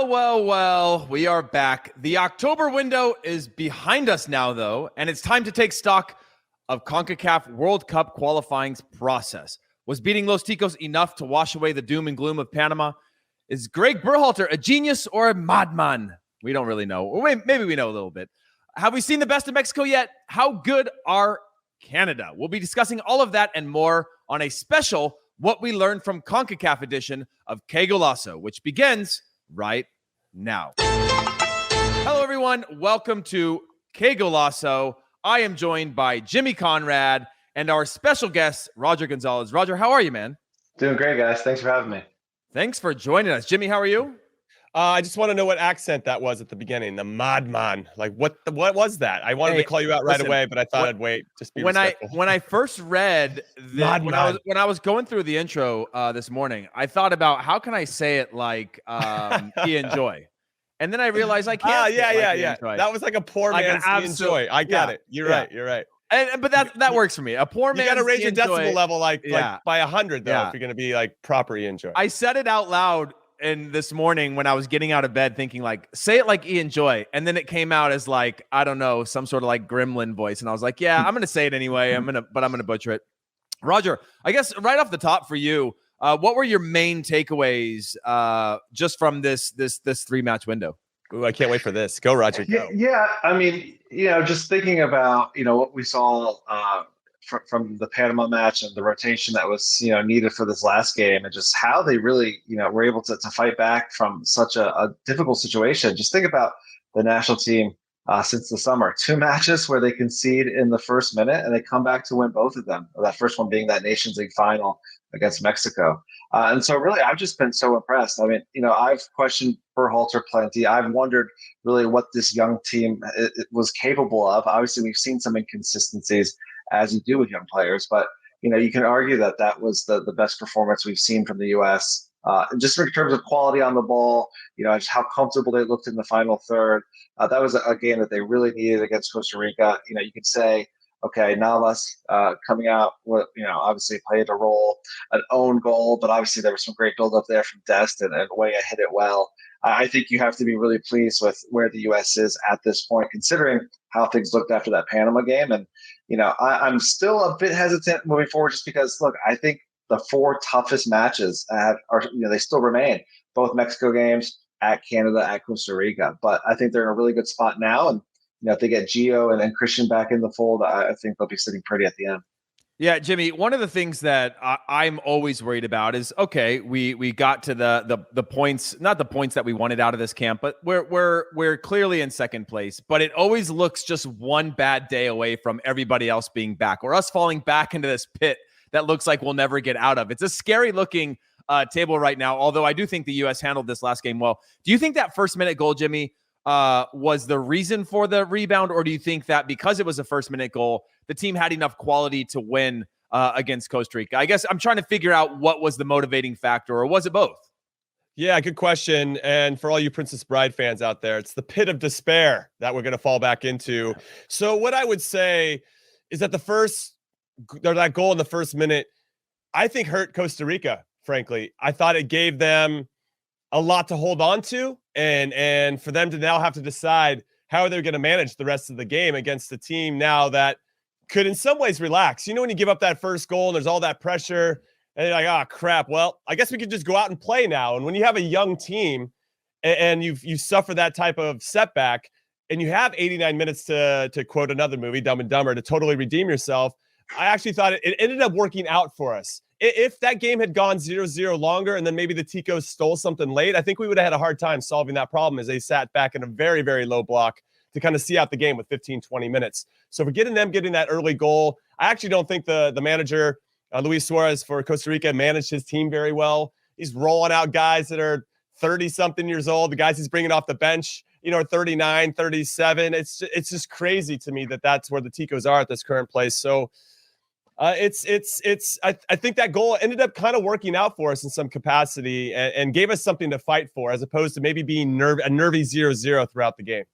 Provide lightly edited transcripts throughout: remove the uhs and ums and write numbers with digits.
Well, we are back. The October window is behind us now, though, and it's time to take stock of CONCACAF World Cup qualifying's process. Was beating Los Ticos enough to wash away the doom and gloom of Panama? Is Greg Berhalter a genius or a madman? We don't really know. Or maybe we know a little bit. Have we seen the best of Mexico yet? How good are Canada? We'll be discussing all of that and more on a special What We Learned from CONCACAF edition of Qué Golazo, which begins right now. Hello, everyone. Welcome to Qué Golazo. I am joined by Jimmy Conrad and our special guest, Roger Gonzalez. Roger, how are you, man? Doing great, guys. Thanks for having me. Thanks for joining us. Jimmy, how are you? I just want to know what accent that was at the beginning. The madman. Like, what was that? I wanted to call you out right away, but I thought I'd wait. Just be respectful. When I first read when I was going through the intro this morning, I thought about how can I say it like Ian Joy, and then I realized I can't. Yeah. That was like a poor man's Ian Joy. I got it. You're right. But that works for me. A poor man. You got to raise your decibel level like by 100 though if you're going to be like proper Ian Joy. I said it out loud. And this morning when I was getting out of bed thinking like, say it like Ian Joy. And then it came out as like, I don't know, some sort of like gremlin voice. And I was like, yeah, I'm going to say it anyway. I'm going to butcher it. Roger, I guess right off the top for you, what were your main takeaways just from this 3-match window? Ooh, I can't wait for this. Go, Roger. Go. Yeah. I mean, just thinking about, what we saw from the Panama match and the rotation that was, needed for this last game and just how they really, were able to fight back from such a difficult situation. Just think about the national team since the summer, 2 matches where they concede in the first minute and they come back to win both of them. That first one being that Nations League final against Mexico. And so really, I've just been so impressed. I mean, I've questioned Berhalter plenty. I've wondered really what this young team was capable of. Obviously, we've seen some inconsistencies as you do with young players, but you can argue that was the best performance we've seen from the U.S. Just in terms of quality on the ball, just how comfortable they looked in the final third. That was a game that they really needed against Costa Rica. You could say, okay, Navas coming out, obviously played a role, an own goal, but obviously there was some great build up there from Dest and Weah hit it well. I think you have to be really pleased with where the U.S. is at this point, considering how things looked after that Panama game. And, I'm still a bit hesitant moving forward just because, look, I think the 4 toughest matches they still remain, both Mexico games, at Canada, at Costa Rica. But I think they're in a really good spot now. And, if they get Gio and Christian back in the fold, I think they'll be sitting pretty at the end. Yeah, Jimmy, one of the things that I'm always worried about is, okay, we got to the points, not the points that we wanted out of this camp, but we're clearly in second place, but it always looks just one bad day away from everybody else being back or us falling back into this pit that looks like we'll never get out of. It's a scary looking table right now, although I do think the U.S. handled this last game well. Do you think that first-minute goal, Jimmy, was the reason for the rebound, or do you think that because it was a first-minute goal, the team had enough quality to win against Costa Rica? I guess I'm trying to figure out what was the motivating factor, or was it both? Yeah, good question. And for all you Princess Bride fans out there, it's the pit of despair that we're going to fall back into. So what I would say is that that goal in the first minute, I think hurt Costa Rica, frankly. I thought it gave them a lot to hold on to, and for them to now have to decide how they're going to manage the rest of the game against a team now that could in some ways relax. When you give up that first goal and there's all that pressure and you're like, oh crap, well, I guess we could just go out and play now. And when you have a young team and you suffer that type of setback and you have 89 minutes to quote another movie, Dumb and Dumber, to totally redeem yourself, I actually thought it ended up working out for us. If that game had gone 0-0 longer and then maybe the Ticos stole something late, I think we would have had a hard time solving that problem as they sat back in a very, very low block to kind of see out the game with 15, 20 minutes. So for getting that early goal, I actually don't think the manager, Luis Suarez for Costa Rica, managed his team very well. He's rolling out guys that are 30-something years old. The guys he's bringing off the bench, are 39, 37. It's just crazy to me that's where the Ticos are at this current place. So I think that goal ended up kind of working out for us in some capacity and gave us something to fight for, as opposed to maybe being a nervy 0-0 throughout the game.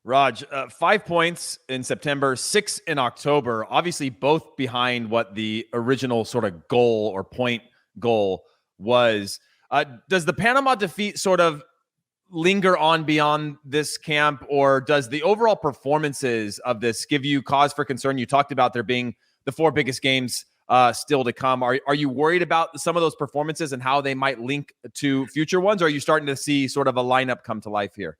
Raj, 5 points in September, 6 in October, obviously both behind what the original sort of goal or point goal was. Does the Panama defeat sort of linger on beyond this camp, or does the overall performances of this give you cause for concern? You talked about there being the 4 biggest games still to come. Are you worried about some of those performances and how they might link to future ones? Or are you starting to see sort of a lineup come to life here?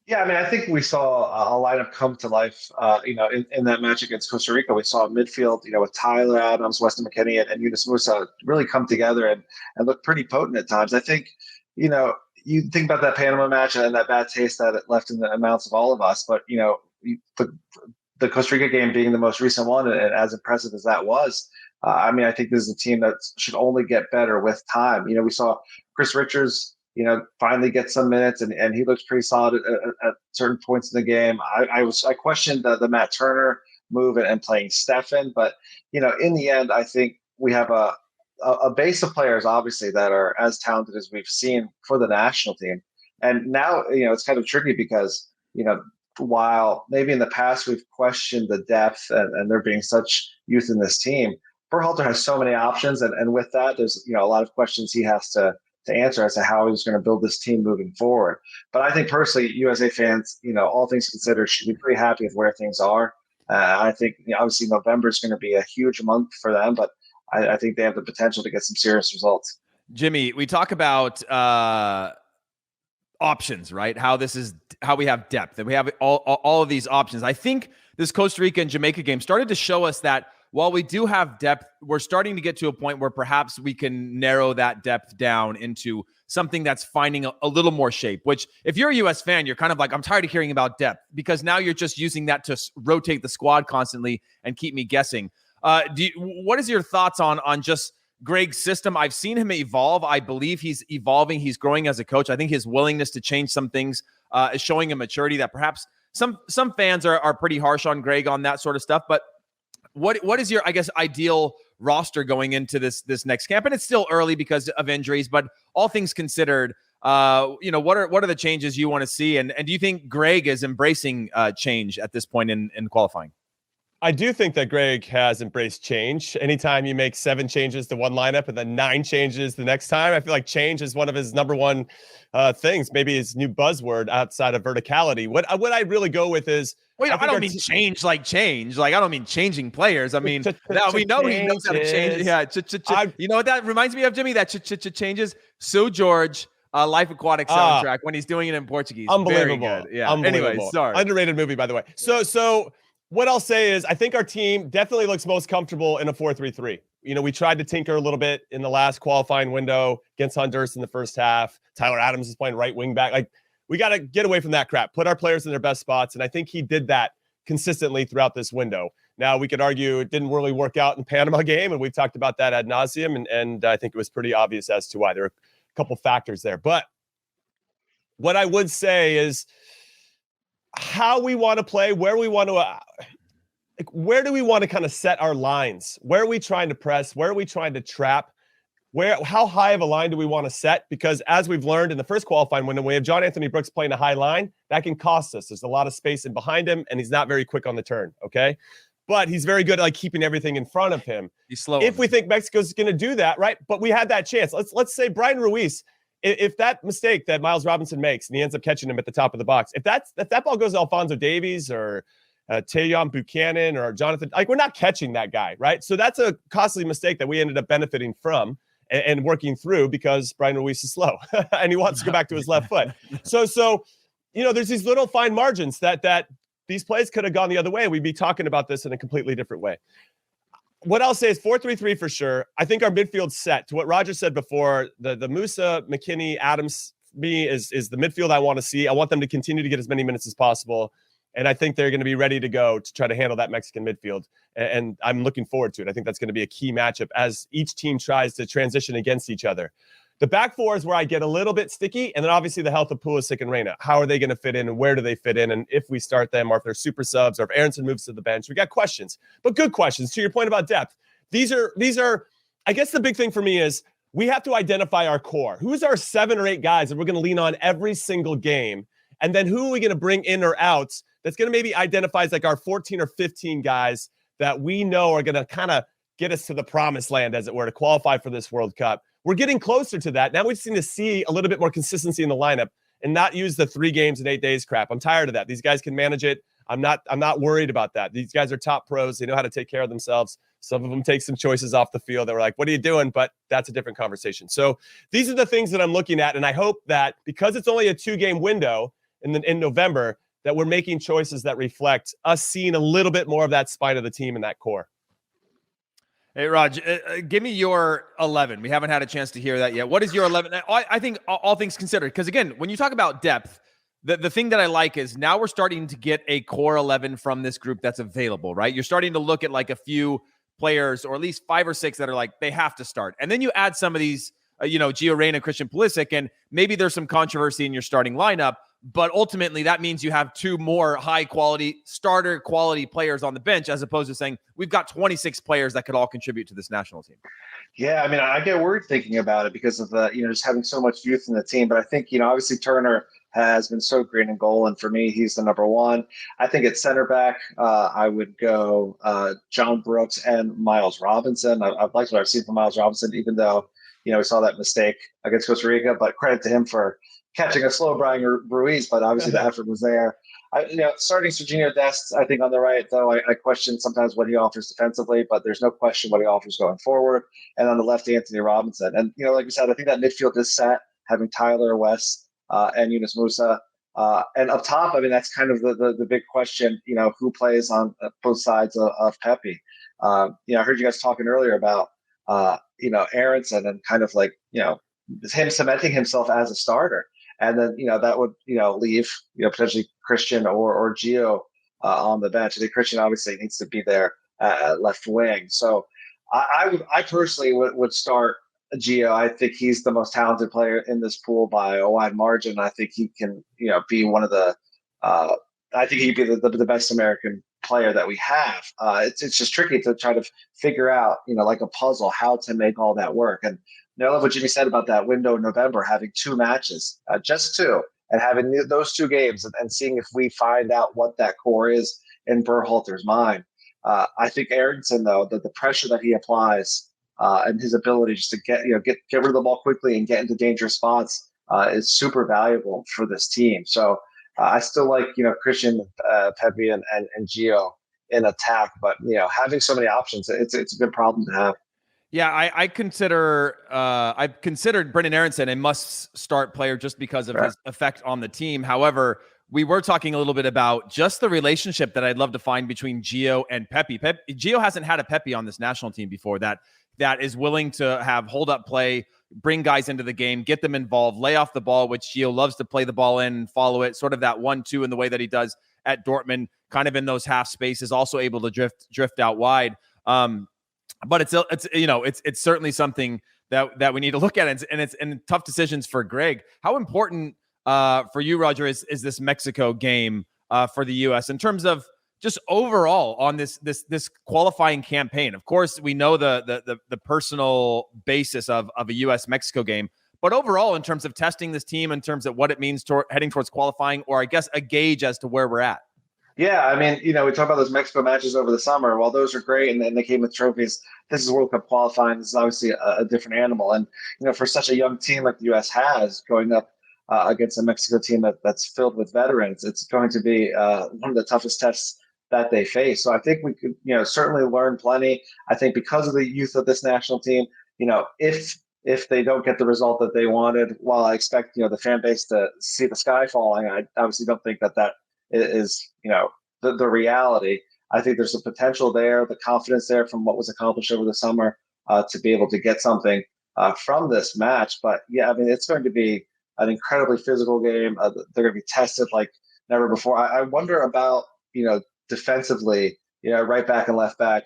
Yeah, I mean, I think we saw a lineup come to life, in that match against Costa Rica. We saw midfield, with Tyler Adams, Weston McKennie, and Yunus Musa really come together and look pretty potent at times. I think, you think about that Panama match and that bad taste that it left in the mouths of all of us. But, the Costa Rica game being the most recent one, and as impressive as that was, I think this is a team that should only get better with time. We saw Chris Richards, finally get some minutes, and he looks pretty solid at certain points in the game. I questioned the Matt Turner move and playing Stefan, but in the end, I think we have a base of players obviously that are as talented as we've seen for the national team. And now it's kind of tricky because while maybe in the past we've questioned the depth and there being such youth in this team, Berhalter has so many options, and with that, there's a lot of questions he has to answer as to how he's going to build this team moving forward. But I think personally, USA fans, all things considered, should be pretty happy with where things are. I think obviously November is going to be a huge month for them, but I think they have the potential to get some serious results. Jimmy, we talk about options, right? How we have depth and we have all of these options. I think this Costa Rica and Jamaica game started to show us that while we do have depth, we're starting to get to a point where perhaps we can narrow that depth down into something that's finding a little more shape, which if you're a US fan, you're kind of like, I'm tired of hearing about depth, because now you're just using that to rotate the squad constantly and keep me guessing. What is your thoughts on just Greg's system? I've seen him evolve. I believe he's evolving. He's growing as a coach. I think his willingness to change some things is showing a maturity that perhaps some fans are pretty harsh on Greg on that sort of stuff. But what is your, I guess, ideal roster going into this next camp? And it's still early because of injuries, but all things considered, what are the changes you want to see? And do you think Greg is embracing change at this point in qualifying? I do think that Greg has embraced change. Anytime you make 7 changes to one lineup and then 9 changes the next time, I feel like change is one of his number one things, maybe his new buzzword outside of verticality. What I really go with is, wait, I don't mean change like change. Like, I don't mean changing players. I mean, we know he knows how to change. Yeah. You know what that reminds me of, Jimmy? That changes. So George, Life Aquatic soundtrack when he's doing it in Portuguese. Unbelievable. Very good. Yeah. Unbelievable. Anyway, sorry. Underrated movie, by the way. So what I'll say is I think our team definitely looks most comfortable in a 4-3-3. We tried to tinker a little bit in the last qualifying window against Honduras in the first half. Tyler Adams is playing right wing back. Like, we got to get away from that crap, put our players in their best spots. And I think he did that consistently throughout this window. Now, we could argue it didn't really work out in Panama game, and we've talked about that ad nauseum. And I think it was pretty obvious as to why. There are a couple factors there. But what I would say is, how we want to play, where we want to, where do we want to kind of set our lines? Where are we trying to press? Where are we trying to trap? How high of a line do we want to set? Because as we've learned in the first qualifying window, we have John Anthony Brooks playing a high line. That can cost us. There's a lot of space in behind him, and he's not very quick on the turn. Okay. But he's very good at keeping everything in front of him. He's slow. If we think Mexico's going to do that, right? But we had that chance. Let's say Brian Ruiz, if that mistake that Miles Robinson makes and he ends up catching him at the top of the box, if that ball goes to Alphonso Davies or Tayon Buchanan or Jonathan, we're not catching that guy, right? So that's a costly mistake that we ended up benefiting from and working through, because Brian Ruiz is slow and he wants to go back to his left foot. So there's these little fine margins that these plays could have gone the other way. We'd be talking about this in a completely different way. What I'll say is 4-3-3 for sure. I think our midfield's set. To what Roger said before, the Musa, McKennie, Adams, me is the midfield I want to see. I want them to continue to get as many minutes as possible. And I think they're going to be ready to go to try to handle that Mexican midfield. And I'm looking forward to it. I think that's going to be a key matchup as each team tries to transition against each other. The back four is where I get a little bit sticky. And then obviously the health of Pulisic and Reyna. How are they going to fit in and where do they fit in? And if we start them or if they're super subs or if Aronson moves to the bench, we got questions, but good questions. To your point about depth, these are, I guess the big thing for me is we have to identify our core. Who's our 7 or 8 guys that we're going to lean on every single game? And then who are we going to bring in or out that's going to maybe identify as our 14 or 15 guys that we know are going to kind of get us to the promised land, as it were, to qualify for this World Cup. We're getting closer to that. Now we just need to see a little bit more consistency in the lineup. and not use the 3 games in 8 days crap. I'm tired of that. These guys can manage it. I'm not worried about that. These guys are top pros. They know how to take care of themselves. Some of them take some choices off the field that were like, what are you doing? But that's a different conversation. So these are the things that I'm looking at. And I hope that because it's only a 2-game window in November, that we're making choices that reflect us seeing a little bit more of that spine of the team and that core. Hey, Raj, give me your 11. We haven't had a chance to hear that yet. What is your 11? I think all things considered, because again, when you talk about depth, the thing that I like is now we're starting to get a core 11 from this group that's available, right? You're starting to look at like a few players, or at least 5 or 6 that are like, they have to start. And then you add some of these, Gio Reyna, Christian Pulisic, and maybe there's some controversy in your starting lineup, but ultimately that means you have 2 more high quality starter quality players on the bench, as opposed to saying we've got 26 players that could all contribute to this national team. Yeah, I mean, I get worried thinking about it because of the, just having so much youth in the team. But I think, obviously Turner has been so great in goal, and for me, he's the number one. I think at center back, I would go John Brooks and Miles Robinson. I've liked what I've seen from Miles Robinson, even though, we saw that mistake against Costa Rica, but credit to him for catching a slow Brian Ruiz, but obviously the effort was there. Starting Serginho Dest, I think on the right, though, I question sometimes what he offers defensively, but there's no question what he offers going forward. And on the left, Anthony Robinson. And, like we said, I think that midfield is set, having Tyler West and Yunus Musa. And up top, I mean, that's kind of the big question, who plays on both sides of Pepi. I heard you guys talking earlier about, Aronson and kind of like, him cementing himself as a starter. And then, that would, leave, potentially Christian or Gio on the bench. I think Christian obviously needs to be there at left wing. So I personally would start Gio. I think he's the most talented player in this pool by a wide margin. I think he can, be one of the I think he'd be the best American player that we have. It's just tricky to try to figure out, like a puzzle, how to make all that work. And I love what Jimmy said about that window in November, having 2 matches, just 2, and having those 2 games and seeing if we find out what that core is in Berhalter's mind. I think Aronson, though, the pressure that he applies and his ability just to get rid of the ball quickly and get into dangerous spots is super valuable for this team. So I still like, Christian, Pepi, and Gio in attack, but having so many options, it's a good problem to have. Yeah, I've considered Brendan Aronson a must-start player just because of his effect on the team. However, we were talking a little bit about just the relationship that I'd love to find between Gio and Pepi. Gio hasn't had a Pepi on this national team before that is willing to have hold-up play, bring guys into the game, get them involved, lay off the ball, which Gio loves to play the ball in and follow it, sort of that 1-2 in the way that he does at Dortmund, kind of in those half spaces, also able to drift out wide. But it's certainly something that we need to look at, and it's tough decisions for Greg. How important for you, Roger, is this Mexico game for the U.S. in terms of just overall on this qualifying campaign? Of course, we know the personal basis of a U.S. Mexico game, but overall in terms of testing this team, in terms of what it means heading towards qualifying, or I guess a gauge as to where we're at. Yeah, I mean, we talk about those Mexico matches over the summer. While those are great and they came with trophies, this is World Cup qualifying. This is obviously a different animal. And, for such a young team like the U.S. has going up against a Mexico team that's filled with veterans, it's going to be one of the toughest tests that they face. So I think we could, certainly learn plenty. I think because of the youth of this national team, if they don't get the result that they wanted, while I expect, the fan base to see the sky falling, I obviously don't think that is, the reality. I think there's a potential there, the confidence there from what was accomplished over the summer to be able to get something from this match. But yeah, I mean, it's going to be an incredibly physical game. They're going to be tested like never before. I wonder about, defensively, right back and left back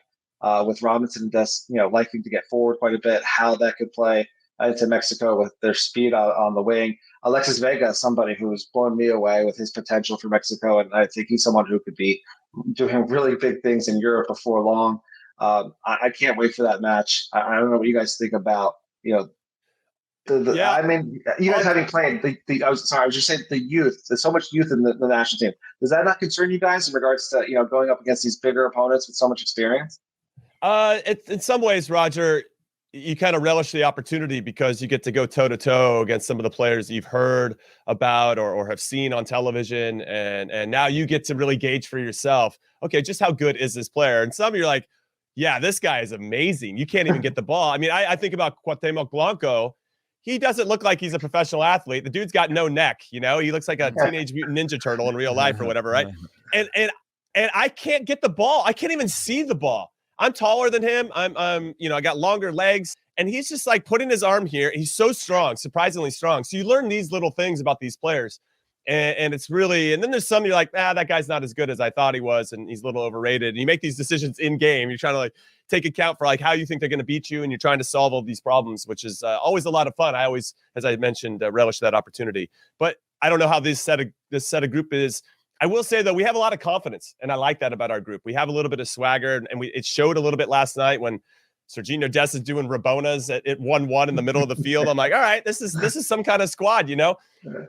with Robinson and Dest, liking to get forward quite a bit, how that could play into Mexico with their speed on the wing. Alexis Vega is somebody who has blown me away with his potential for Mexico, and I think he's someone who could be doing really big things in Europe before long. I can't wait for that match. I don't know what you guys think about, I mean, you guys having played I was just saying the youth. There's so much youth in the national team. Does that not concern you guys in regards to going up against these bigger opponents with so much experience? In some ways, Roger, you kind of relish the opportunity because you get to go toe to toe against some of the players you've heard about or have seen on television. And now you get to really gauge for yourself, okay, just how good is this player? And some of you're like, yeah, this guy is amazing. You can't even get the ball. I mean, I think about Cuauhtemoc Blanco. He doesn't look like he's a professional athlete. The dude's got no neck, you know? He looks like a Teenage Mutant Ninja Turtle in real life or whatever, right? And I can't get the ball. I can't even see the ball. I'm taller than him. I'm I got longer legs, and he's just like putting his arm here. He's so strong, surprisingly strong. So you learn these little things about these players, and it's really. And then there's some you're like, that guy's not as good as I thought he was, and he's a little overrated. And you make these decisions in game. You're trying to like take account for like how you think they're going to beat you, and you're trying to solve all these problems, which is always a lot of fun. I always, as I mentioned, relish that opportunity. But I don't know how this set of group is. I will say, though, we have a lot of confidence, and I like that about our group. We have a little bit of swagger, and it showed a little bit last night when Sergiño Dest is doing Rabonas at 1-1 in the middle of the field. I'm like, all right, this is some kind of squad, you know?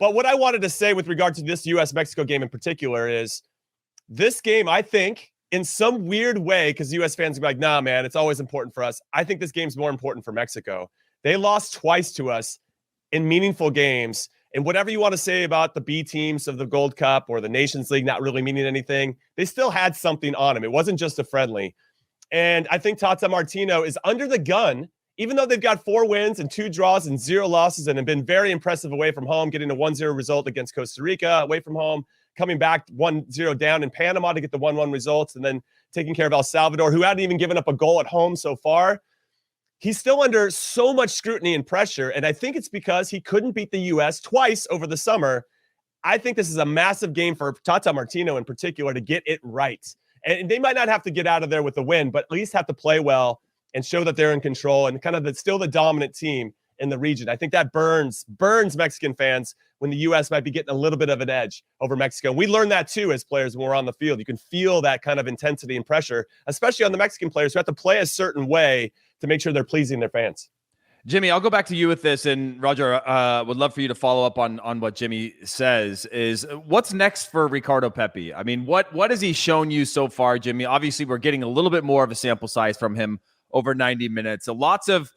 But what I wanted to say with regard to this U.S.-Mexico game in particular is this game, I think, in some weird way, because U.S. fans are like, nah, man, it's always important for us. I think this game's more important for Mexico. They lost twice to us in meaningful games. And whatever you want to say about the B teams of the Gold Cup or the Nations League not really meaning anything, they still had something on them. It wasn't just a friendly. And I think Tata Martino is under the gun, even though they've got 4 wins and 2 draws and 0 losses and have been very impressive away from home, getting a 1-0 result against Costa Rica away from home, coming back 1-0 down in Panama to get the 1-1 results, and then taking care of El Salvador, who hadn't even given up a goal at home so far. He's still under so much scrutiny and pressure, and I think it's because he couldn't beat the U.S. twice over the summer. I think this is a massive game for Tata Martino in particular to get it right. And they might not have to get out of there with a win, but at least have to play well and show that they're in control and kind of still the dominant team in the region. I think that burns Mexican fans when the U.S. might be getting a little bit of an edge over Mexico. And we learned that too as players when we're on the field. You can feel that kind of intensity and pressure, especially on the Mexican players who have to play a certain way to make sure they're pleasing their fans. Jimmy, I'll go back to you with this, and Roger, would love for you to follow up on what Jimmy says. Is what's next for Ricardo Pepi? I mean, what has he shown you so far, Jimmy? Obviously, we're getting a little bit more of a sample size from him over 90 minutes. So lots of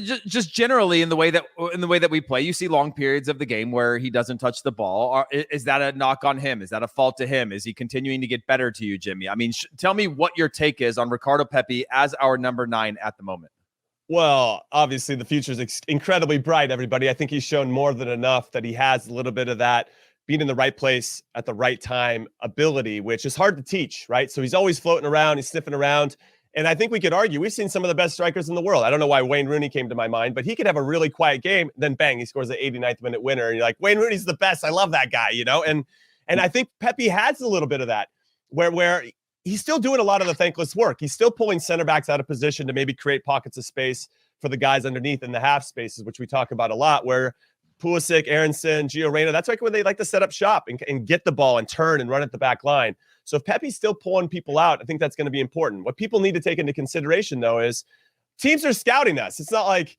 just generally in the way that we play, you see long periods of the game where he doesn't touch the ball. Is that a knock on him? Is that a fault to him? Is he continuing to get better to you, Jimmy? I mean, tell me what your take is on Ricardo Pepi as our number 9 at the moment. Well, obviously the future is incredibly bright, everybody. I think he's shown more than enough that he has a little bit of that being in the right place at the right time ability, which is hard to teach, right? So he's always floating around, he's sniffing around. And I think we could argue, we've seen some of the best strikers in the world. I don't know why Wayne Rooney came to my mind, but he could have a really quiet game, then bang, he scores the 89th minute winner. And you're like, Wayne Rooney's the best. I love that guy, you know? And I think Pepi has a little bit of that where he's still doing a lot of the thankless work. He's still pulling center backs out of position to maybe create pockets of space for the guys underneath in the half spaces, which we talk about a lot, where Pulisic, Aronson, Gio Reyna, that's like where they like to set up shop and get the ball and turn and run at the back line. So if Pepi's still pulling people out, I think that's going to be important. What people need to take into consideration, though, is teams are scouting us. It's not like,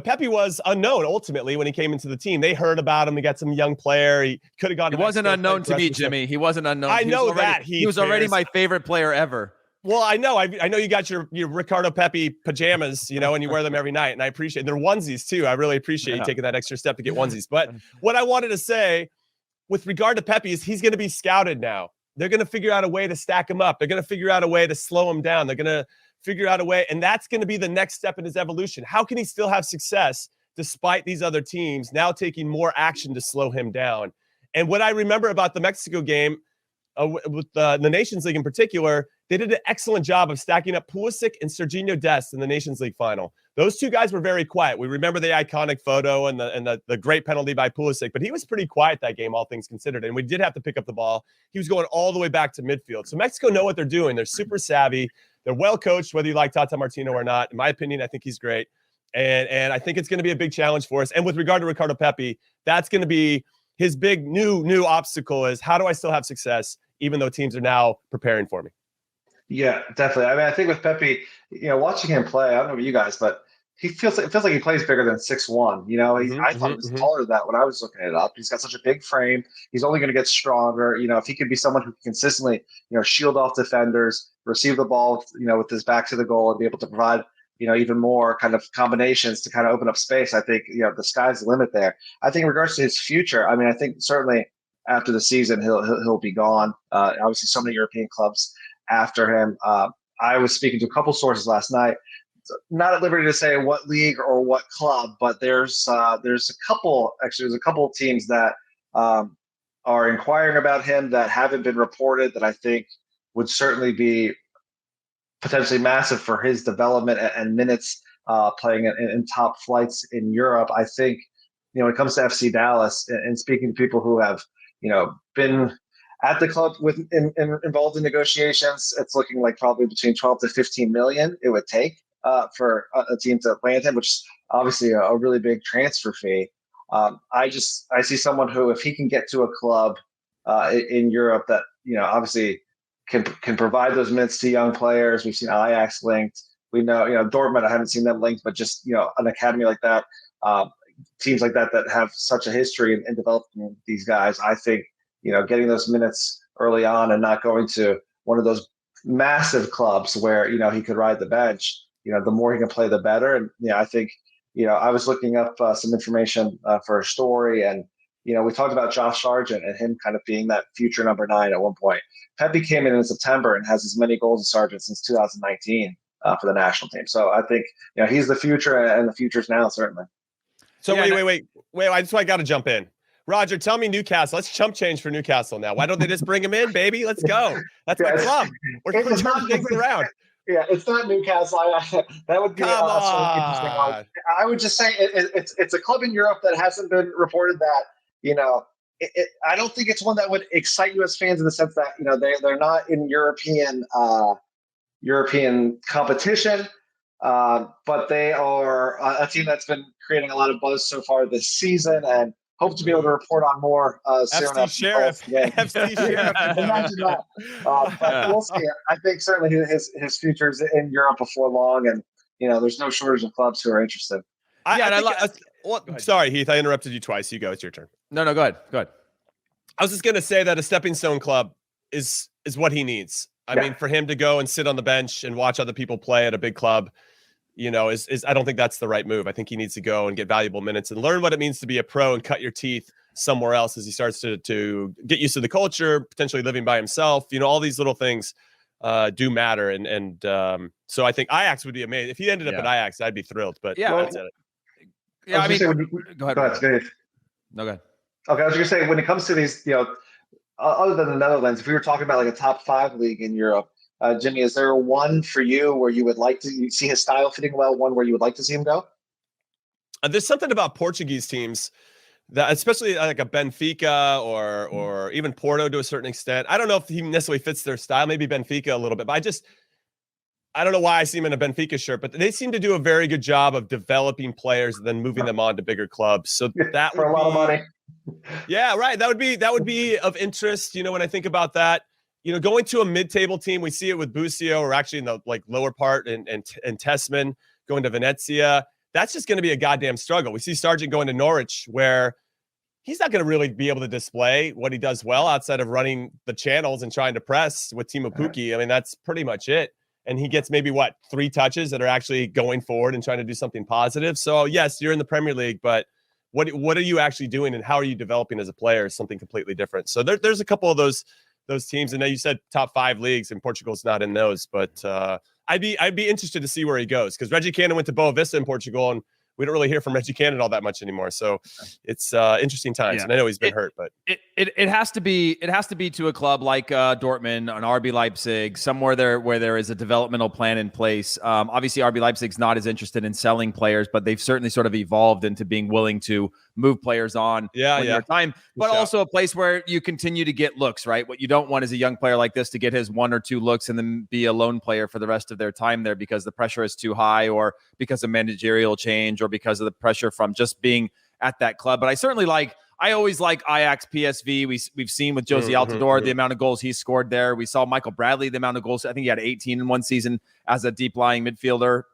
Pepi was unknown ultimately when he came into the team. They heard about him. They got some young player. He could have gone. He wasn't unknown to me, Jimmy. He wasn't unknown. I know that. He was already my favorite player ever. Well, I know you got your Ricardo Pepi pajamas, and you wear them every night, and I appreciate it. They're onesies too. I really appreciate you taking that extra step to get onesies. But what I wanted to say with regard to Pepi is he's going to be scouted now. They're going to figure out a way to stack him up. They're going to figure out a way to slow him down. They're going to figure out a way, and that's going to be the next step in his evolution. How can he still have success despite these other teams now taking more action to slow him down? And what I remember about the Mexico game, with the Nations League in particular, they did an excellent job of stacking up Pulisic and Sergiño Dest in the Nations League final. Those two guys were very quiet. We remember the iconic photo and the great penalty by Pulisic, but he was pretty quiet that game, all things considered. And we did have to pick up the ball. He was going all the way back to midfield. So Mexico know what they're doing. They're super savvy. They're well coached, whether you like Tata Martino or not. In my opinion, I think he's great. And I think it's going to be a big challenge for us. And with regard to Ricardo Pepi, that's going to be his big new obstacle is how do I still have success, even though teams are now preparing for me? Yeah, definitely. I mean, I think with Pepi, watching him play, I don't know about you guys, but it feels like he plays bigger than 6'1". I thought he was taller than that when I was looking it up. He's got such a big frame. He's only going to get stronger. If he could be someone who can consistently, shield off defenders, receive the ball, with his back to the goal and be able to provide even more kind of combinations to kind of open up space, I think, the sky's the limit there. I think in regards to his future, I mean, I think certainly after the season, he'll be gone. Obviously, so many European clubs after him. I was speaking to a couple sources last night, not at liberty to say what league or what club, but there's a couple teams that are inquiring about him that haven't been reported that I think would certainly be potentially massive for his development and minutes playing in top flights in Europe. I think, when it comes to FC Dallas and speaking to people who have, been at the club involved in negotiations, it's looking like probably between 12 to 15 million it would take for a team to land him, which is obviously a really big transfer fee. I see someone who, if he can get to a club in Europe that, obviously can provide those minutes to young players. We've seen Ajax linked. We know, Dortmund, I haven't seen them linked, but just, an academy like that, teams like that have such a history in developing these guys. I think, getting those minutes early on and not going to one of those massive clubs where, he could ride the bench, the more he can play, the better. And, I think, I was looking up some information for a story, and, we talked about Josh Sargent and him kind of being that future number 9 at one point. Pepi came in September and has as many goals as Sargent since 2019 for the national team. So I think, he's the future, and the future's now, certainly. So wait. That's why I got to jump in. Roger, tell me Newcastle. Let's chump change for Newcastle now. Why don't they just bring him in, baby? Let's go. That's my club. We're turning things around. Yeah, it's not Newcastle. That would be Come on. I would just say it's a club in Europe that hasn't been reported that, I don't think it's one that would excite you as fans in the sense that, they're not in European competition, but they are a team that's been creating a lot of buzz so far this season, and hope to be able to report on more soon. FC Sheriff. FC Sheriff. Imagine that. But we'll see. I think certainly his future is in Europe before long, and there's no shortage of clubs who are interested. Sorry, Heath, I interrupted you twice. You go. It's your turn. No, go ahead. I was just going to say that a stepping stone club is what he needs. I mean, for him to go and sit on the bench and watch other people play at a big club, is I don't think that's the right move. I think he needs to go and get valuable minutes and learn what it means to be a pro and cut your teeth somewhere else as he starts to get used to the culture, potentially living by himself. All these little things do matter. And so I think Ajax would be amazing. If he ended up at Ajax, I'd be thrilled. But that's it. Yeah, I mean, go ahead. No, go ahead. Okay, I was going to say, when it comes to these, other than the Netherlands, if we were talking about like a top 5 league in Europe, Jimmy, is there one for you where you would like to see his style fitting well, one where you would like to see him go? There's something about Portuguese teams that, especially like a Benfica or even Porto to a certain extent. I don't know if he necessarily fits their style, maybe Benfica a little bit, but I don't know why I see him in a Benfica shirt, but they seem to do a very good job of developing players and then moving them on to bigger clubs. So that for a lot of money. Yeah, right. That would be of interest. When I think about that, going to a mid-table team, we see it with Busio, or actually in the lower part, and Tessman going to Venezia. That's just going to be a goddamn struggle. We see Sargent going to Norwich, where he's not going to really be able to display what he does well outside of running the channels and trying to press with Timo Pukki. I mean, that's pretty much it. And he gets maybe 3 touches that are actually going forward and trying to do something positive. So yes, you're in the Premier League, but what are you actually doing, and how are you developing as a player is something completely different. So there's a couple of those teams. And now you said top 5 leagues, and Portugal's not in those, but I'd be interested to see where he goes, because Reggie Cannon went to Boa Vista in Portugal, and we don't really hear from Reggie Cannon all that much anymore. So it's interesting times. And I know he's been hurt, but it has to be to a club like Dortmund, an RB Leipzig, somewhere there where there is a developmental plan in place. Obviously, RB Leipzig's not as interested in selling players, but they've certainly sort of evolved into being willing to move players on when their time, but also a place where you continue to get looks, right? What you don't want is a young player like this to get his 1 or 2 looks and then be a lone player for the rest of their time there because the pressure is too high, or because of managerial change, or because of the pressure from just being at that club. But I always like Ajax, PSV. We've seen with Josie Altidore the amount of goals he scored there. We saw Michael Bradley, the amount of goals. I think he had 18 in one season as a deep lying midfielder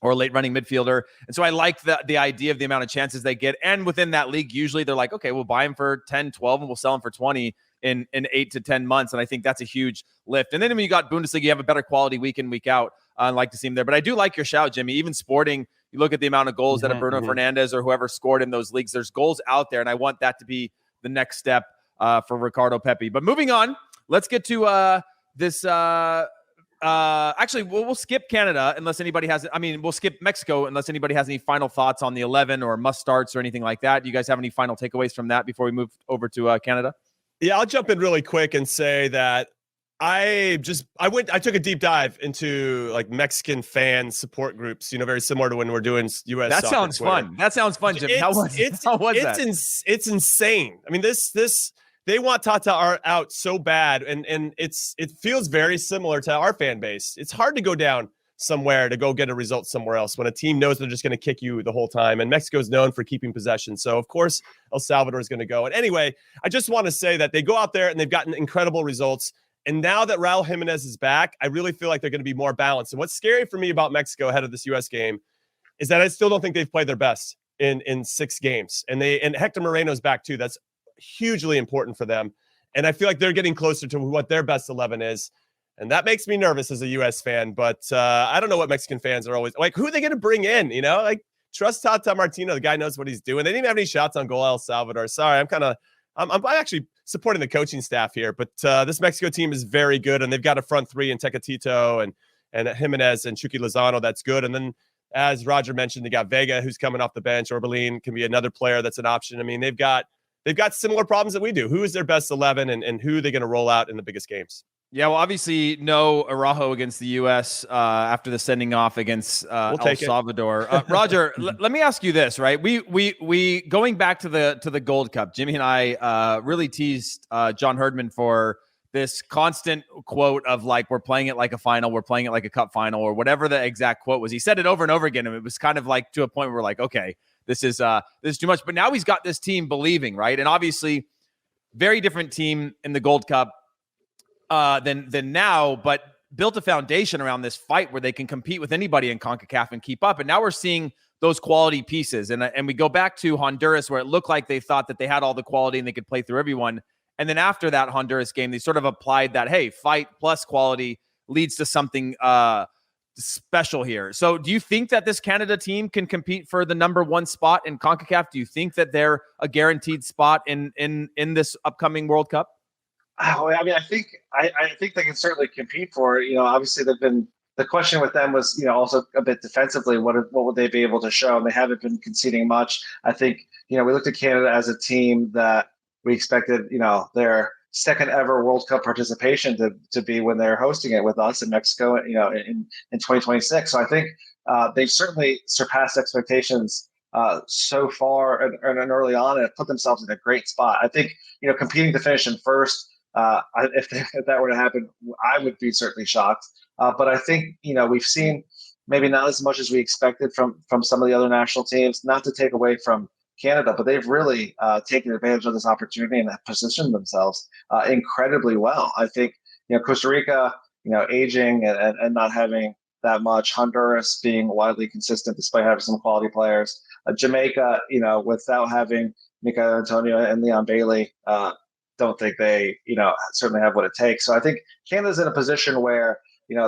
or late running midfielder. And so I like the idea of the amount of chances they get. And within that league, usually they're like, okay, we'll buy him for 10, 12, and we'll sell him for 20 in 8 to 10 months. And I think that's a huge lift. And then when you got Bundesliga, you have a better quality week in, week out. like to see him there. But I do like your shout, Jimmy. Even Sporting, you look at the amount of goals that Bruno Fernandes or whoever scored in those leagues. There's goals out there, and I want that to be the next step for Ricardo Pepi. But moving on, let's get to this. Actually, we'll skip Canada unless anybody has. I mean, we'll skip Mexico unless anybody has any final thoughts on the 11 or must starts or anything like that. Do you guys have any final takeaways from that before we move over to Canada? Yeah, I'll jump in really quick and say that I took a deep dive into like Mexican fan support groups, very similar to when we're doing US. That sounds fun. That sounds fun, Jim. How was that? It's insane. I mean, this they want Tata out so bad, and it feels very similar to our fan base. It's hard to go down somewhere to go get a result somewhere else when a team knows they're just going to kick you the whole time. And Mexico is known for keeping possession. So, of course, El Salvador is going to go. And anyway, I just want to say that they go out there and they've gotten incredible results. And now that Raul Jimenez is back, I really feel like they're going to be more balanced. And what's scary for me about Mexico ahead of this U.S. game is that I still don't think they've played their best in 6 games. And Hector Moreno's back too. That's hugely important for them. And I feel like they're getting closer to what their best 11 is. And that makes me nervous as a U.S. fan. But I don't know what Mexican fans are always like. Who are they going to bring in? Like trust Tata Martino. The guy knows what he's doing. They didn't even have any shots on goal, El Salvador. Sorry, I'm actually supporting the coaching staff here. But this Mexico team is very good, and they've got a front three in Tecatito and Jimenez and Chucky Lozano. That's good. And then, as Roger mentioned, they got Vega, who's coming off the bench. Orbelin can be another player that's an option. I mean, they've got similar problems that we do. Who is their best 11, and who are they going to roll out in the biggest games? Yeah, well, obviously, no Araujo against the U.S. After the sending off against El Salvador. Roger, let me ask you this, right? We going back to the Gold Cup. Jimmy and I really teased John Herdman for this constant quote of like, we're playing it like a final, we're playing it like a cup final, or whatever the exact quote was. He said it over and over again, and it was kind of like to a point where we're like, okay, this is too much. But now he's got this team believing, right? And obviously, very different team in the Gold Cup than now, but built a foundation around this fight where they can compete with anybody in CONCACAF and keep up. And now we're seeing those quality pieces. And we go back to Honduras, where it looked like they thought that they had all the quality and they could play through everyone. And then after that Honduras game, they sort of applied that, hey, fight plus quality leads to something special here. So do you think that this Canada team can compete for the number 1 spot in CONCACAF? Do you think that they're a guaranteed spot in this upcoming World Cup? I mean, I think they can certainly compete for it. Obviously the question with them was, also a bit defensively, what would they be able to show? And they haven't been conceding much. I think, we looked at Canada as a team that we expected, their second ever World Cup participation to be when they're hosting it with us in Mexico, in 2026. So I think they've certainly surpassed expectations so far and early on, and put themselves in a great spot. I think, competing to finish in first, if that were to happen, I would be certainly shocked. But I think, we've seen maybe not as much as we expected from some of the other national teams, not to take away from Canada, but they've really taken advantage of this opportunity and have positioned themselves incredibly well. I think, Costa Rica, aging and not having that much, Honduras being widely consistent despite having some quality players, Jamaica, without having Michael Antonio and Leon Bailey, don't think they, certainly have what it takes. So I think Canada's in a position where,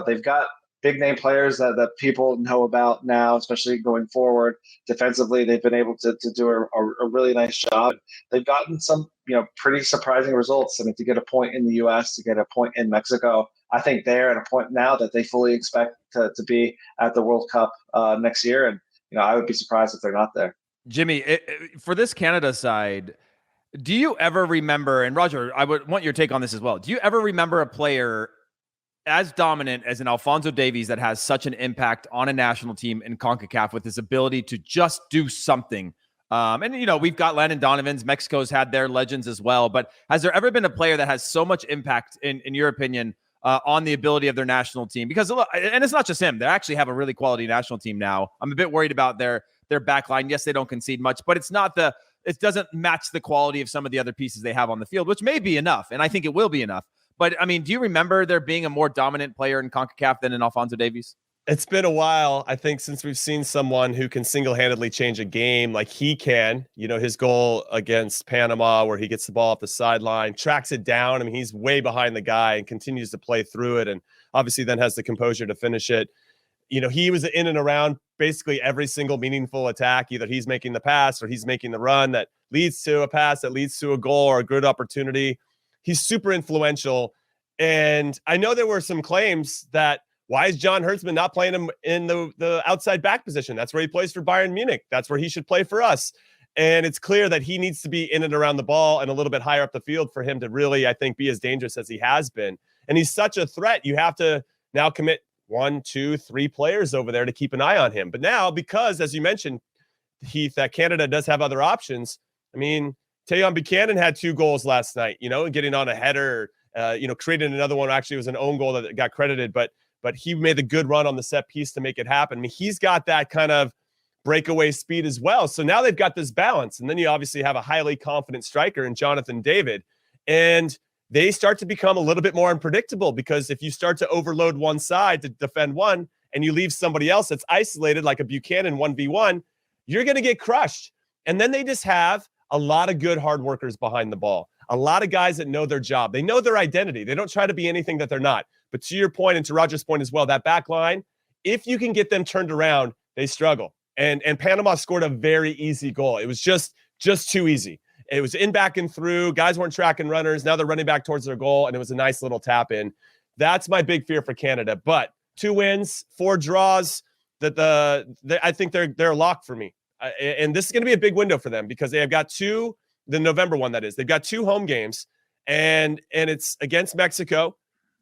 they've got big name players that people know about now, especially going forward. Defensively, they've been able to do a really nice job. They've gotten some, pretty surprising results. I mean, to get a point in the U.S., to get a point in Mexico, I think they're at a point now that they fully expect to be at the World Cup next year. And, I would be surprised if they're not there. Jimmy, for this Canada side, do you ever remember, and Roger, I would want your take on this as well. Do you ever remember a player as dominant as an Alphonso Davies that has such an impact on a national team in CONCACAF with his ability to just do something? And, we've got Landon Donovan's. Mexico's had their legends as well. But has there ever been a player that has so much impact, in your opinion, on the ability of their national team? Because, and it's not just him. They actually have a really quality national team now. I'm a bit worried about their back line. Yes, they don't concede much, but it doesn't match the quality of some of the other pieces they have on the field, which may be enough. And I think it will be enough. But, I mean, do you remember there being a more dominant player in CONCACAF than in Alphonso Davies? It's been a while, I think, since we've seen someone who can single-handedly change a game like he can. His goal against Panama where he gets the ball off the sideline, tracks it down. I mean, he's way behind the guy and continues to play through it, and obviously then has the composure to finish it. he was in and around basically every single meaningful attack. Either he's making the pass or he's making the run that leads to a pass that leads to a goal or a good opportunity. He's super influential. And I know there were some claims that why is John Hertzman not playing him in the outside back position? That's where he plays for Bayern Munich. That's where he should play for us. And it's clear that he needs to be in and around the ball and a little bit higher up the field for him to really, I think, be as dangerous as he has been. And he's such a threat. You have to now commit 1, 2, 3 players over there to keep an eye on him. But now, because, as you mentioned, Heath, that Canada does have other options. I mean, Tayon Buchanan had 2 goals last night, getting on a header, creating another one. Actually, it was an own goal that got credited, but he made the good run on the set piece to make it happen. I mean, he's got that kind of breakaway speed as well. So now they've got this balance. And then you obviously have a highly confident striker in Jonathan David. And they start to become a little bit more unpredictable, because if you start to overload one side to defend one and you leave somebody else that's isolated like a Buchanan 1v1, you're going to get crushed. And then they just have a lot of good hard workers behind the ball, a lot of guys that know their job. They know their identity. They don't try to be anything that they're not. But to your point, and to Roger's point as well, that back line, if you can get them turned around, they struggle. And Panama scored a very easy goal. It was just too easy. It was in, back, and through. Guys weren't tracking runners. Now they're running back towards their goal, and it was a nice little tap in. That's my big fear for Canada. But 2 wins, 4 draws, I think they're a lock for me. And this is going to be a big window for them, because they have got 2, the November one that is. They've got 2 home games, and it's against Mexico.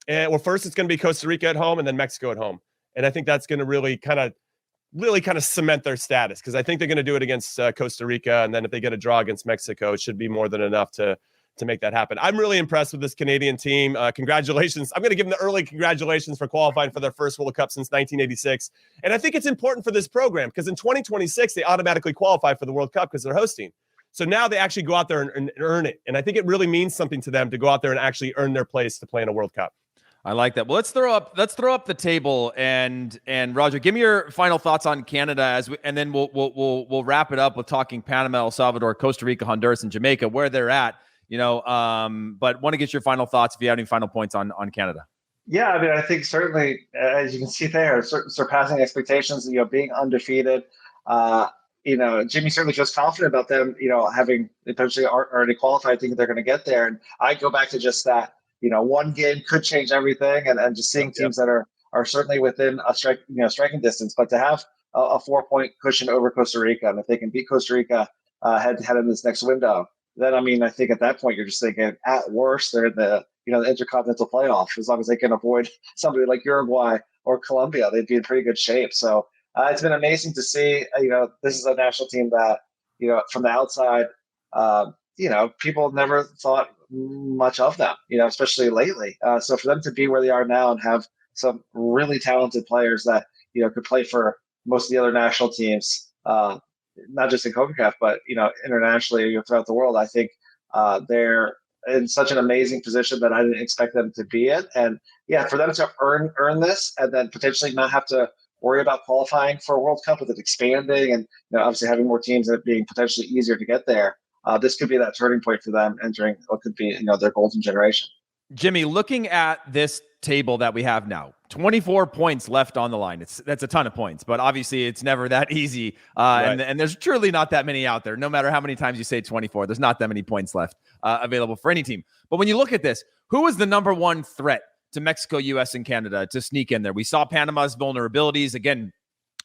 And first it's going to be Costa Rica at home, and then Mexico at home. And I think that's going to really kind of cement their status, because I think they're going to do it against Costa Rica, and then if they get a draw against Mexico, it should be more than enough to make that happen. I'm really impressed with this Canadian team. Congratulations. I'm going to give them the early congratulations for qualifying for their first World Cup since 1986. And I think it's important for this program, because in 2026, they automatically qualify for the World Cup because they're hosting. So now they actually go out there and earn it. And I think it really means something to them to go out there and actually earn their place to play in a World Cup. I like that. Well, let's throw up the table, and Roger, give me your final thoughts on Canada and then we'll wrap it up with talking Panama, El Salvador, Costa Rica, Honduras, and Jamaica, where they're at. But want to get your final thoughts if you have any final points on Canada. Yeah, I mean, I think certainly, as you can see there, surpassing expectations. Being undefeated. Jimmy certainly feels confident about them. Having potentially already qualified, thinking they're going to get there. And I go back to just that. One game could change everything, and just seeing teams that are certainly within a striking distance, but to have a 4-point cushion over Costa Rica, and if they can beat Costa Rica head to head in this next window, then I think at that point you're just thinking, at worst they're in the intercontinental playoff. As long as they can avoid somebody like Uruguay or Colombia, they'd be in pretty good shape. So it's been amazing to see. This is a national team that from the outside, people never thought much of them, especially lately. So for them to be where they are now and have some really talented players that, could play for most of the other national teams, not just in CONCACAF, but, internationally throughout the world, I think they're in such an amazing position that I didn't expect them to be in. And yeah, for them to earn this and then potentially not have to worry about qualifying for a World Cup with it expanding and, obviously having more teams and it being potentially easier to get there. This could be that turning point for them entering what could be, their golden generation. Jimmy, looking at this table that we have now, 24 points left on the line. That's a ton of points, but obviously it's never that easy. Right. And there's truly not that many out there. No matter how many times you say 24, there's not that many points left available for any team. But when you look at this, who is the number one threat to Mexico, US, and Canada to sneak in there? We saw Panama's vulnerabilities. Again,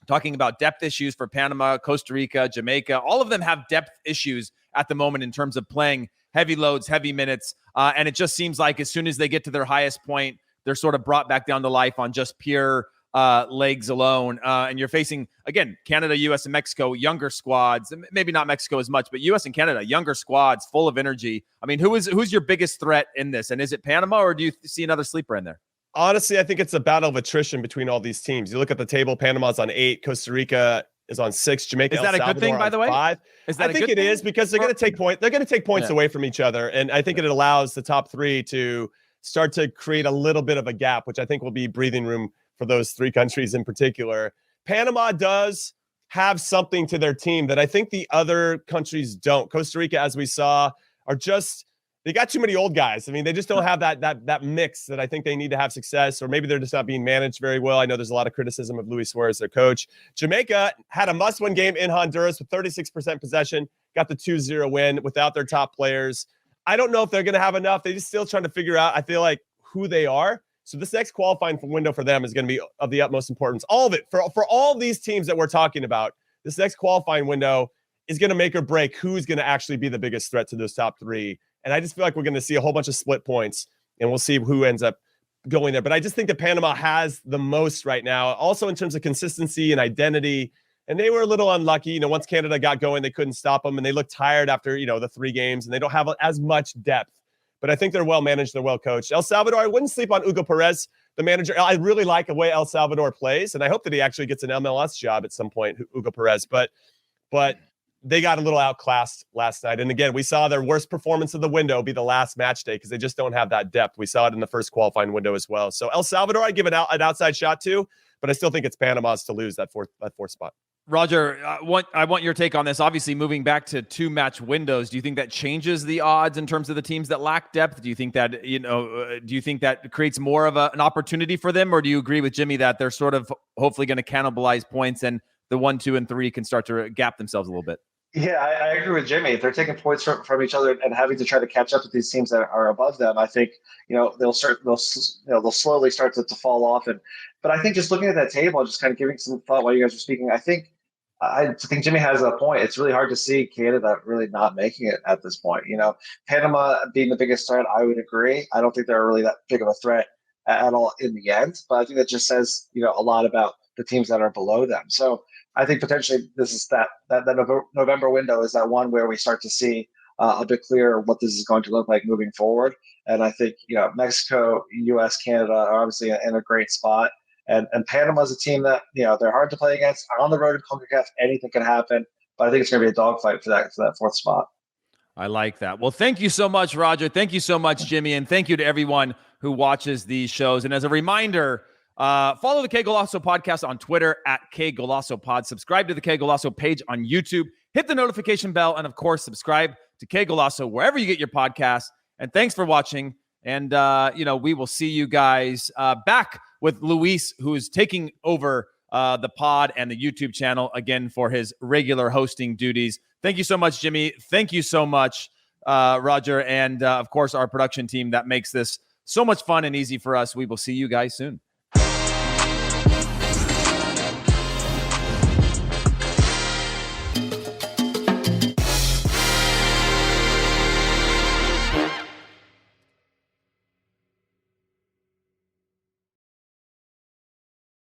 talking about depth issues for Panama, Costa Rica, Jamaica. All of them have depth issues at the moment in terms of playing heavy loads, heavy minutes. And it just seems like as soon as they get to their highest point, they're sort of brought back down to life on just pure legs alone. And you're facing, again, Canada, US, and Mexico, younger squads. Maybe not Mexico as much, but US and Canada, younger squads, full of energy. I mean, who's your biggest threat in this? And is it Panama, or do you see another sleeper in there? Honestly, I think it's a battle of attrition between all these teams. You look at the table, Panama's on 8, Costa Rica is on 6, Jamaica, is that a good thing, by the way? 5. I think it is, because they're going to take points. They're going to take points away from each other, and I think it allows the top 3 to start to create a little bit of a gap, which I think will be breathing room for those 3 countries in particular. Panama does have something to their team that I think the other countries don't. Costa Rica, as we saw, they got too many old guys. I mean, they just don't have that mix that I think they need to have success, or maybe they're just not being managed very well. I know there's a lot of criticism of Luis Suarez, their coach. Jamaica had a must-win game in Honduras with 36% possession, got the 2-0 win without their top players. I don't know if they're going to have enough. They're just still trying to figure out, I feel like, who they are. So this next qualifying window for them is going to be of the utmost importance. All of it, for all these teams that we're talking about, this next qualifying window is going to make or break who's going to actually be the biggest threat to those top three. And I just feel like we're going to see a whole bunch of split points, and we'll see who ends up going there. But I just think that Panama has the most right now, also in terms of consistency and identity. And they were a little unlucky. You know, once Canada got going, they couldn't stop them, and they looked tired after, the 3 games, and they don't have as much depth. But I think they're well managed. They're well coached. El Salvador, I wouldn't sleep on Hugo Perez, the manager. I really like the way El Salvador plays, and I hope that he actually gets an MLS job at some point, Hugo Perez. But they got a little outclassed last night. And again, we saw their worst performance of the window be the last match day because they just don't have that depth. We saw it in the first qualifying window as well. So El Salvador, I'd give it an outside shot to, but I still think it's Panama's to lose that fourth spot. Roger, I want your take on this. Obviously, moving back to 2-match windows, do you think that changes the odds in terms of the teams that lack depth? Do you think that creates more of an opportunity for them, or do you agree with Jimmy that they're sort of hopefully going to cannibalize points and the 1, 2, and 3 can start to gap themselves a little bit? Yeah, I agree with Jimmy. If they're taking points from each other and having to try to catch up with these teams that are above them, I think they'll slowly start to fall off. But I think just looking at that table and just kind of giving some thought while you guys were speaking, I think Jimmy has a point. It's really hard to see Canada really not making it at this point. Panama being the biggest threat, I would agree. I don't think they're really that big of a threat at all in the end. But I think that just says a lot about the teams that are below them. So I think potentially this is that November window is that one where we start to see a bit clearer what this is going to look like moving forward. And I think Mexico, U.S., Canada are obviously in a great spot. And Panama is a team that they're hard to play against. On the road in CONCACAF, anything can happen. But I think it's going to be a dogfight for that 4th spot. I like that. Well, thank you so much, Roger. Thank you so much, Jimmy. And thank you to everyone who watches these shows. And as a reminder, follow the Qué Golazo podcast on Twitter at Qué Golazo Pod. Subscribe to the Qué Golazo page on YouTube. Hit the notification bell. And, of course, subscribe to Qué Golazo wherever you get your podcasts. And thanks for watching. And, we will see you guys back with Luis, who's taking over the pod and the YouTube channel again for his regular hosting duties. Thank you so much, Jimmy. Thank you so much, Roger. And, of course, our production team that makes this so much fun and easy for us. We will see you guys soon.